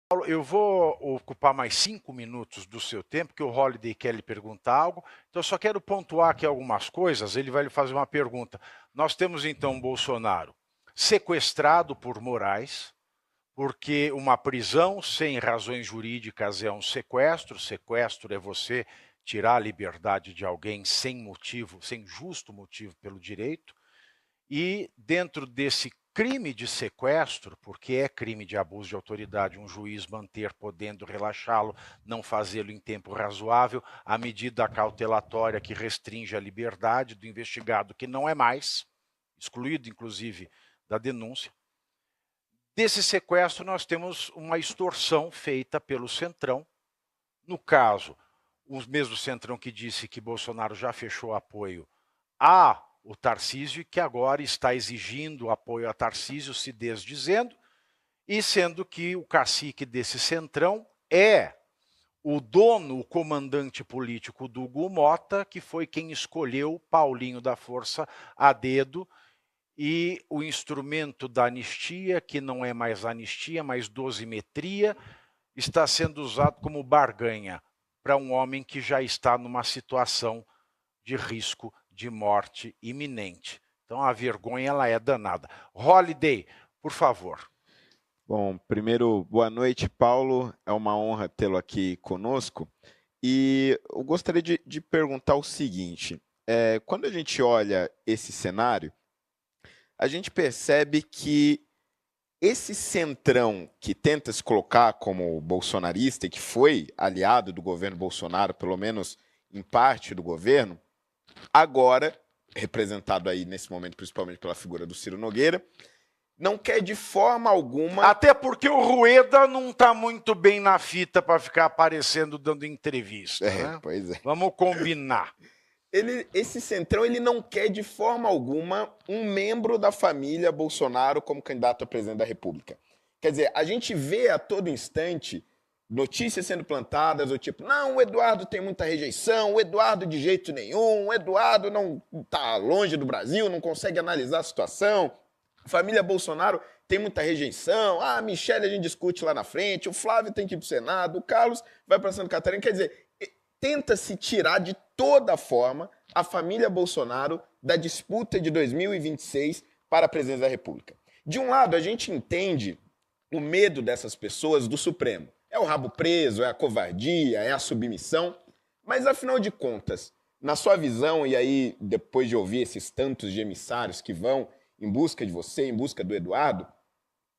Paulo, eu vou ocupar mais 5 minutos do seu tempo, que o Holiday quer lhe perguntar algo. Então, eu só quero pontuar aqui algumas coisas. Ele vai lhe fazer uma pergunta. Nós temos, então, Bolsonaro sequestrado por Moraes, porque uma prisão sem razões jurídicas é um sequestro. Sequestro é você tirar a liberdade de alguém sem motivo, sem justo motivo pelo direito. E dentro desse crime de sequestro, porque é crime de abuso de autoridade, um juiz manter podendo relaxá-lo, não fazê-lo em tempo razoável, a medida cautelatória que restringe a liberdade do investigado, que não é mais, excluído inclusive da denúncia. Desse sequestro nós temos uma extorsão feita pelo Centrão. No caso, o mesmo Centrão que disse que Bolsonaro já fechou apoio a o Tarcísio, que agora está exigindo apoio a Tarcísio, se desdizendo, e sendo que o cacique desse Centrão é o dono, o comandante político do Hugo Mota, que foi quem escolheu Paulinho da Força a dedo, e o instrumento da anistia, que não é mais anistia, mas dosimetria, está sendo usado como barganha para um homem que já está numa situação de risco de morte iminente. Então a vergonha ela é danada. Holiday, por favor. Bom, primeiro, boa noite, Paulo. É uma honra tê-lo aqui conosco. E eu gostaria de perguntar o seguinte: quando a gente olha esse cenário, a gente percebe que esse centrão que tenta se colocar como bolsonarista e que foi aliado do governo Bolsonaro, pelo menos em parte do governo, agora, representado aí nesse momento principalmente pela figura do Ciro Nogueira, não quer de forma alguma... Até porque o Rueda não está muito bem na fita para ficar aparecendo dando entrevista, né? Pois é. Vamos combinar. Esse centrão ele não quer de forma alguma um membro da família Bolsonaro como candidato a presidente da República. Quer dizer, a gente vê a todo instante notícias sendo plantadas do tipo, não, o Eduardo tem muita rejeição, o Eduardo de jeito nenhum, o Eduardo não está longe do Brasil, não consegue analisar a situação, a família Bolsonaro tem muita rejeição, a Michelle a gente discute lá na frente, o Flávio tem que ir para o Senado, o Carlos vai para Santa Catarina, quer dizer, tenta-se tirar de toda forma a família Bolsonaro da disputa de 2026 para a presidência da República. De um lado, a gente entende o medo dessas pessoas do Supremo. É o rabo preso, é a covardia, é a submissão. Mas, afinal de contas, na sua visão, e aí, depois de ouvir esses tantos de emissários que vão em busca de você, em busca do Eduardo,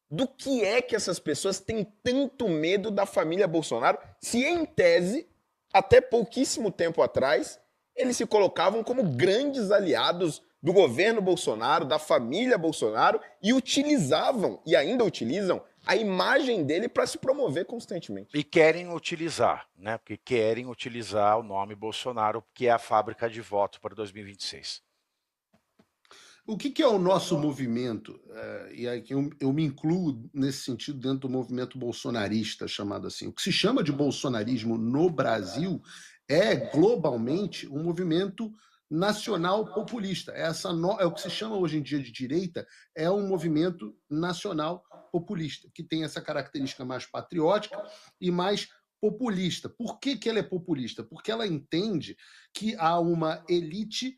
do que é que essas pessoas têm tanto medo da família Bolsonaro, se em tese, até pouquíssimo tempo atrás, eles se colocavam como grandes aliados do governo Bolsonaro, da família Bolsonaro, e utilizavam, e ainda utilizam, a imagem dele para se promover constantemente. E querem utilizar, né? Porque querem utilizar o nome Bolsonaro, que é a fábrica de voto para 2026. O que é o nosso movimento? E aqui eu me incluo nesse sentido dentro do movimento bolsonarista, chamado assim. O que se chama de bolsonarismo no Brasil é, globalmente, um movimento nacional populista. É o que se chama hoje em dia de direita, é um movimento nacional populista, que tem essa característica mais patriótica e mais populista. Por que ela é populista? Porque ela entende que há uma elite.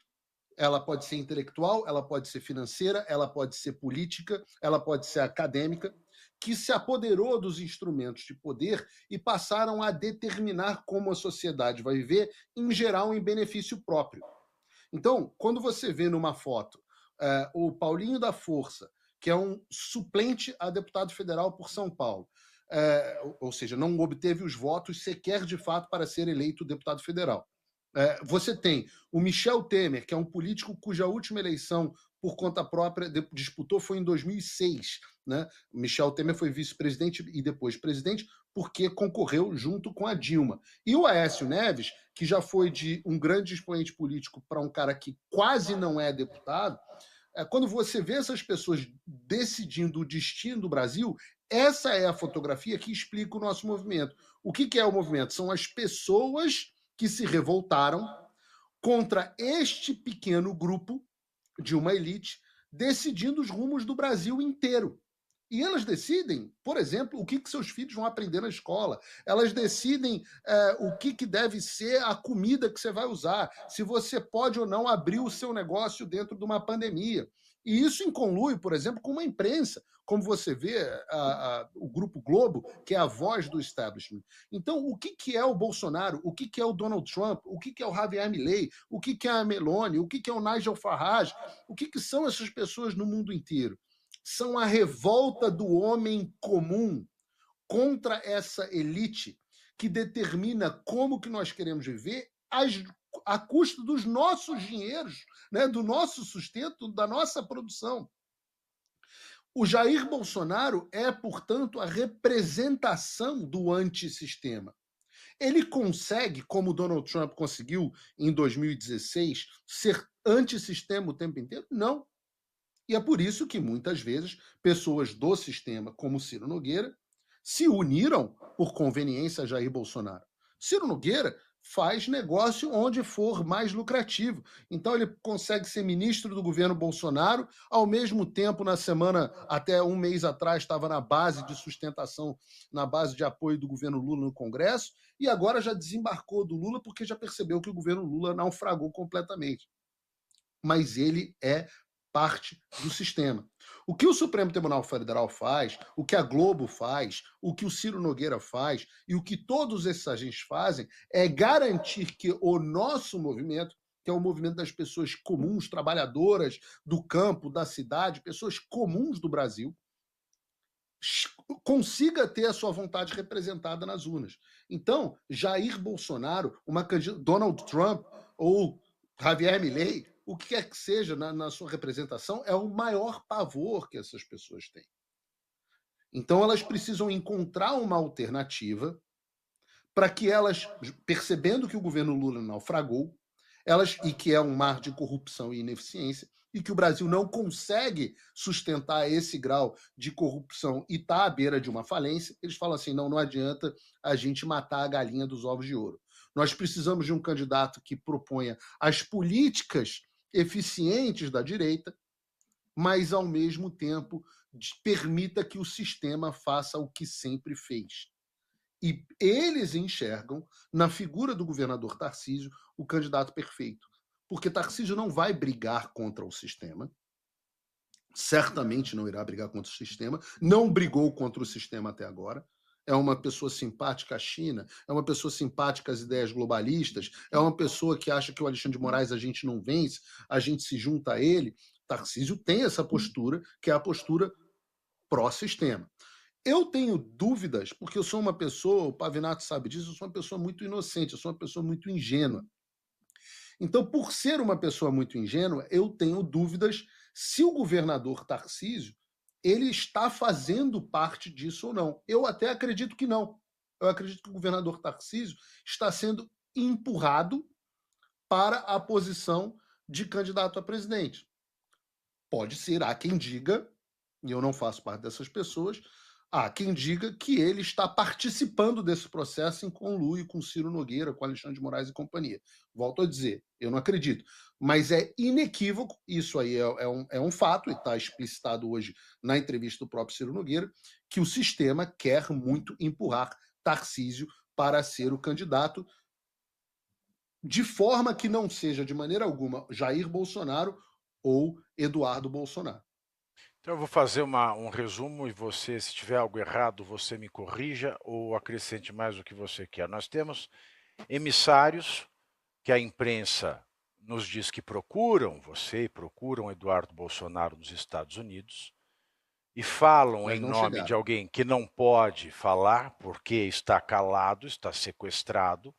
Ela pode ser intelectual, ela pode ser financeira, ela pode ser política, ela pode ser acadêmica, que se apoderou dos instrumentos de poder e passaram a determinar como a sociedade vai viver, em geral, em benefício próprio. Então, quando você vê numa foto o Paulinho da Força, que é um suplente a deputado federal por São Paulo, ou seja, não obteve os votos sequer de fato para ser eleito deputado federal. Você tem o Michel Temer, que é um político cuja última eleição por conta própria disputou foi em 2006. Né? Michel Temer foi vice-presidente e depois presidente porque concorreu junto com a Dilma. E o Aécio Neves, que já foi de um grande expoente político para um cara que quase não é deputado, quando você vê essas pessoas decidindo o destino do Brasil, essa é a fotografia que explica o nosso movimento. O que é o movimento? São as pessoas que se revoltaram contra este pequeno grupo de uma elite decidindo os rumos do Brasil inteiro. E elas decidem, por exemplo, o que seus filhos vão aprender na escola. Elas decidem o que deve ser a comida que você vai usar, se você pode ou não abrir o seu negócio dentro de uma pandemia. E isso em conluio, por exemplo, com uma imprensa, como você vê o Grupo Globo, que é a voz do establishment. Então, o que é o Bolsonaro? O que é o Donald Trump? O que é o Javier Milei? O que é a Meloni? O que é o Nigel Farage? O que são essas pessoas no mundo inteiro? São a revolta do homem comum contra essa elite que determina como que nós queremos viver a custo dos nossos dinheiros, né, do nosso sustento, da nossa produção. O Jair Bolsonaro é, portanto, a representação do antissistema. Ele consegue, como Donald Trump conseguiu em 2016, ser antissistema o tempo inteiro? Não. E é por isso que, muitas vezes, pessoas do sistema, como Ciro Nogueira, se uniram por conveniência a Jair Bolsonaro. Ciro Nogueira faz negócio onde for mais lucrativo. Então, ele consegue ser ministro do governo Bolsonaro, ao mesmo tempo, na semana, até um mês atrás, estava na base de sustentação, na base de apoio do governo Lula no Congresso, e agora já desembarcou do Lula porque já percebeu que o governo Lula naufragou completamente. Mas ele é parte do sistema. O que o Supremo Tribunal Federal faz, o que a Globo faz, o que o Ciro Nogueira faz e o que todos esses agentes fazem é garantir que o nosso movimento, que é o movimento das pessoas comuns, trabalhadoras do campo, da cidade, pessoas comuns do Brasil, consiga ter a sua vontade representada nas urnas. Então, Jair Bolsonaro, Donald Trump ou Javier Milei, o que quer que seja na sua representação, é o maior pavor que essas pessoas têm. Então, elas precisam encontrar uma alternativa para que elas, percebendo que o governo Lula naufragou, e que é um mar de corrupção e ineficiência, e que o Brasil não consegue sustentar esse grau de corrupção e está à beira de uma falência, eles falam assim, não adianta a gente matar a galinha dos ovos de ouro. Nós precisamos de um candidato que proponha as políticas eficientes da direita, mas, ao mesmo tempo, permita que o sistema faça o que sempre fez. E eles enxergam, na figura do governador Tarcísio, o candidato perfeito. Porque Tarcísio não vai brigar contra o sistema, certamente não irá brigar contra o sistema, não brigou contra o sistema até agora, é uma pessoa simpática à China, é uma pessoa simpática às ideias globalistas, é uma pessoa que acha que o Alexandre de Moraes a gente não vence, a gente se junta a ele. Tarcísio tem essa postura, que é a postura pró-sistema. Eu tenho dúvidas, porque eu sou uma pessoa, o Pavinato sabe disso, eu sou uma pessoa muito inocente, eu sou uma pessoa muito ingênua. Então, por ser uma pessoa muito ingênua, eu tenho dúvidas se o governador Tarcísio ele está fazendo parte disso ou não. Eu até acredito que não. Eu acredito que o governador Tarcísio está sendo empurrado para a posição de candidato a presidente. Pode ser, há quem diga, e eu não faço parte dessas pessoas, há quem diga que ele está participando desse processo em conluio com Ciro Nogueira, com Alexandre de Moraes e companhia. Volto a dizer, eu não acredito. Mas é inequívoco, isso aí é um fato, e está explicitado hoje na entrevista do próprio Ciro Nogueira, que o sistema quer muito empurrar Tarcísio para ser o candidato, de forma que não seja, de maneira alguma, Jair Bolsonaro ou Eduardo Bolsonaro. Então eu vou fazer um resumo e você, se tiver algo errado, você me corrija ou acrescente mais o que você quer. Nós temos emissários que a imprensa nos diz que procuram você e procuram Eduardo Bolsonaro nos Estados Unidos e falam em nome de alguém que não pode falar porque está calado, está sequestrado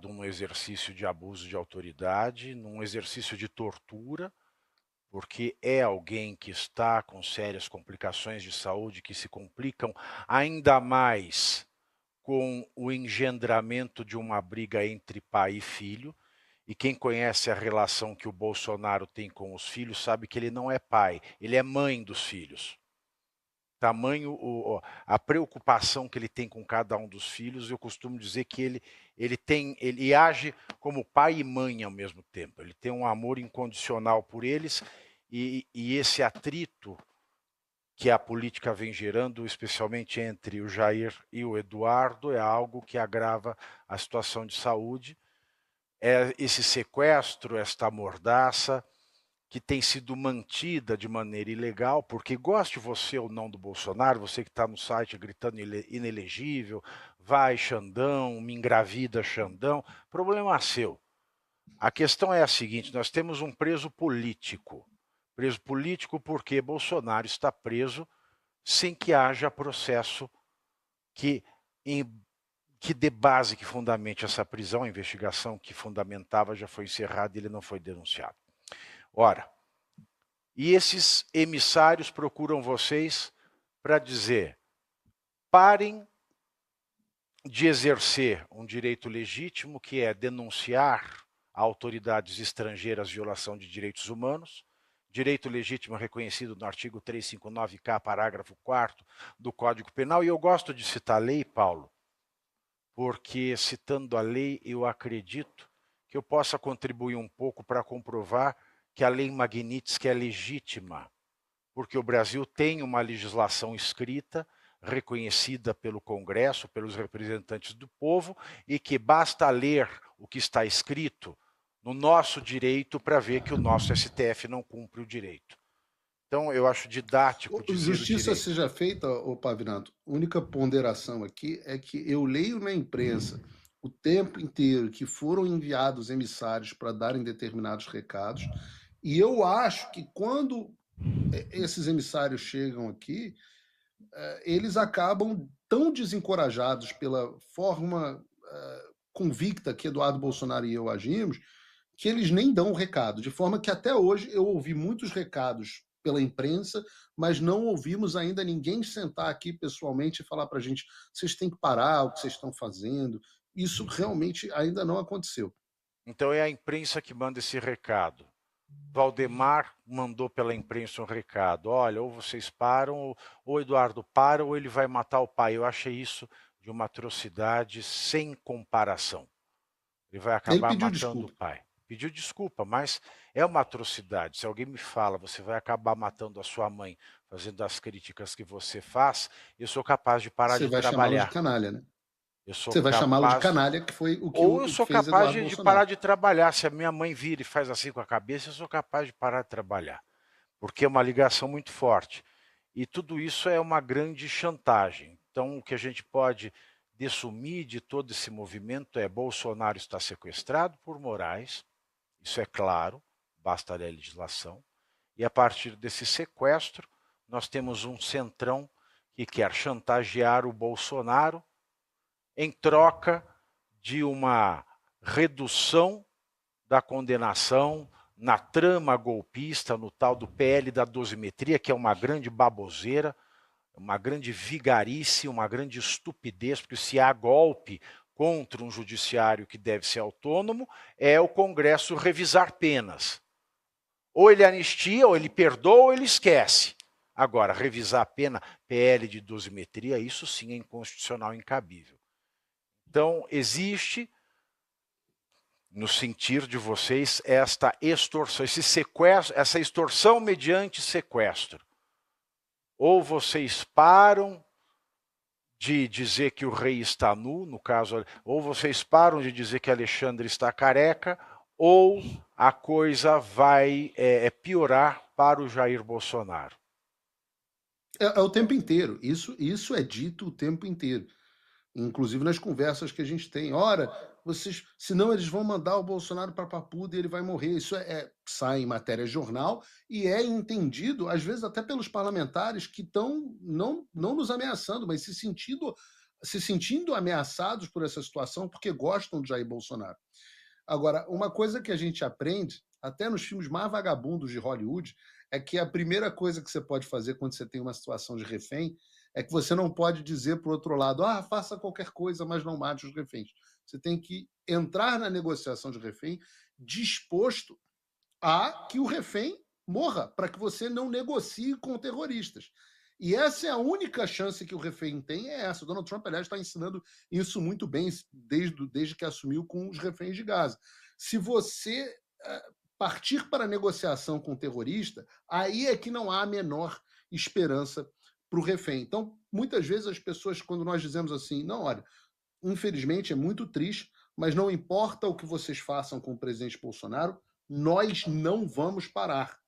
num exercício de abuso de autoridade, num exercício de tortura, porque é alguém que está com sérias complicações de saúde que se complicam ainda mais com o engendramento de uma briga entre pai e filho. E quem conhece a relação que o Bolsonaro tem com os filhos sabe que ele não é pai, ele é mãe dos filhos. Tamanho a preocupação que ele tem com cada um dos filhos, eu costumo dizer que ele age como pai e mãe ao mesmo tempo. Ele tem um amor incondicional por eles e esse atrito que a política vem gerando, especialmente entre o Jair e o Eduardo, é algo que agrava a situação de saúde. É esse sequestro, esta mordaça, que tem sido mantida de maneira ilegal, porque goste você ou não do Bolsonaro, você que está no site gritando inelegível, vai Xandão, me engravida Xandão, problema seu. A questão é a seguinte, nós temos um preso político porque Bolsonaro está preso sem que haja processo que dê base, que fundamente essa prisão, a investigação que fundamentava já foi encerrada e ele não foi denunciado. Ora, e esses emissários procuram vocês para dizer, parem de exercer um direito legítimo, que é denunciar a autoridades estrangeiras violação de direitos humanos, direito legítimo reconhecido no artigo 359-K, parágrafo 4º do Código Penal. E eu gosto de citar a lei, Paulo, porque citando a lei eu acredito que eu possa contribuir um pouco para comprovar que a lei Magnitsky é legítima, porque o Brasil tem uma legislação escrita, reconhecida pelo Congresso, pelos representantes do povo, e que basta ler o que está escrito no nosso direito para ver que o nosso STF não cumpre o direito. Então, eu acho didático dizer Justiça o direito. seja feita, Pavinato. A única ponderação aqui é que eu leio na imprensa o tempo inteiro que foram enviados emissários para darem determinados recados, e eu acho que quando esses emissários chegam aqui, eles acabam tão desencorajados pela forma convicta que Eduardo Bolsonaro e eu agimos, que eles nem dão o recado, de forma que até hoje eu ouvi muitos recados pela imprensa, mas não ouvimos ainda ninguém sentar aqui pessoalmente e falar para a gente, vocês têm que parar o que vocês estão fazendo. Isso realmente ainda não aconteceu. Então é a imprensa que manda esse recado. Valdemar mandou pela imprensa um recado, olha, ou vocês param, ou Eduardo para, ou ele vai matar o pai. Eu achei isso de uma atrocidade sem comparação. Ele vai acabar matando o pai. Pediu desculpa, mas é uma atrocidade. Se alguém me fala, você vai acabar matando a sua mãe, fazendo as críticas que você faz, eu sou capaz de parar de trabalhar. Você vai chamá-lo de canalha, né? Você vai chamá-lo de canalha, que foi o que ou eu sou fez capaz Eduardo de Bolsonaro. parar de trabalhar. Se a minha mãe vira e faz assim com a cabeça, eu sou capaz de parar de trabalhar. Porque é uma ligação muito forte. E tudo isso é uma grande chantagem. Então, o que a gente pode dessumir de todo esse movimento é Bolsonaro está sequestrado por Moraes, isso é claro, basta ler a legislação, e a partir desse sequestro, nós temos um centrão que quer chantagear o Bolsonaro em troca de uma redução da condenação na trama golpista, no tal do PL da dosimetria, que é uma grande baboseira, uma grande vigarice, uma grande estupidez, porque se há golpe contra um judiciário que deve ser autônomo, é o Congresso revisar penas. Ou ele anistia, ou ele perdoa, ou ele esquece. Agora, revisar a pena, PL de dosimetria, isso sim é inconstitucional e incabível. Então, existe, no sentir de vocês, esta extorsão, esse sequestro, essa extorsão mediante sequestro. Ou vocês param de dizer que o rei está nu, no caso, ou vocês param de dizer que Alexandre está careca, ou a coisa vai piorar para o Jair Bolsonaro. É o tempo inteiro. Isso é dito o tempo inteiro. Inclusive nas conversas que a gente tem. Ora, senão eles vão mandar o Bolsonaro para Papuda e ele vai morrer. Isso sai em matéria de jornal e é entendido, às vezes, até pelos parlamentares que estão não nos ameaçando, mas se sentindo ameaçados por essa situação porque gostam de Jair Bolsonaro. Agora, uma coisa que a gente aprende, até nos filmes mais vagabundos de Hollywood, é que a primeira coisa que você pode fazer quando você tem uma situação de refém é que você não pode dizer para o outro lado, faça qualquer coisa, mas não mate os reféns. Você tem que entrar na negociação de refém disposto a que o refém morra, para que você não negocie com terroristas. E essa é a única chance que o refém tem, é essa. O Donald Trump, aliás, está ensinando isso muito bem desde que assumiu com os reféns de Gaza. Se você partir para a negociação com o terrorista, aí é que não há a menor esperança para o refém. Então, muitas vezes as pessoas, quando nós dizemos assim, não, olha, infelizmente é muito triste, mas não importa o que vocês façam com o presidente Bolsonaro, nós não vamos parar.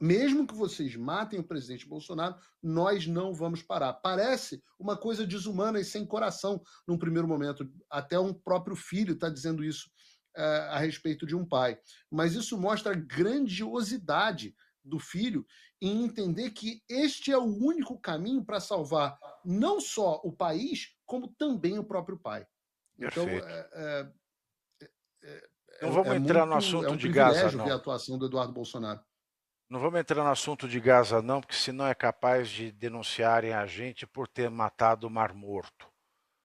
Mesmo que vocês matem o presidente Bolsonaro, nós não vamos parar. Parece uma coisa desumana e sem coração num primeiro momento. Até um próprio filho está dizendo isso a respeito de um pai. Mas isso mostra a grandiosidade do filho em entender que este é o único caminho para salvar não só o país, como também o próprio pai. Perfeito. Então, não vamos entrar no assunto de Gaza, não. ver a atuação do Eduardo Bolsonaro. Não vamos entrar no assunto de Gaza, não, porque senão é capaz de denunciarem a gente por ter matado o Mar Morto.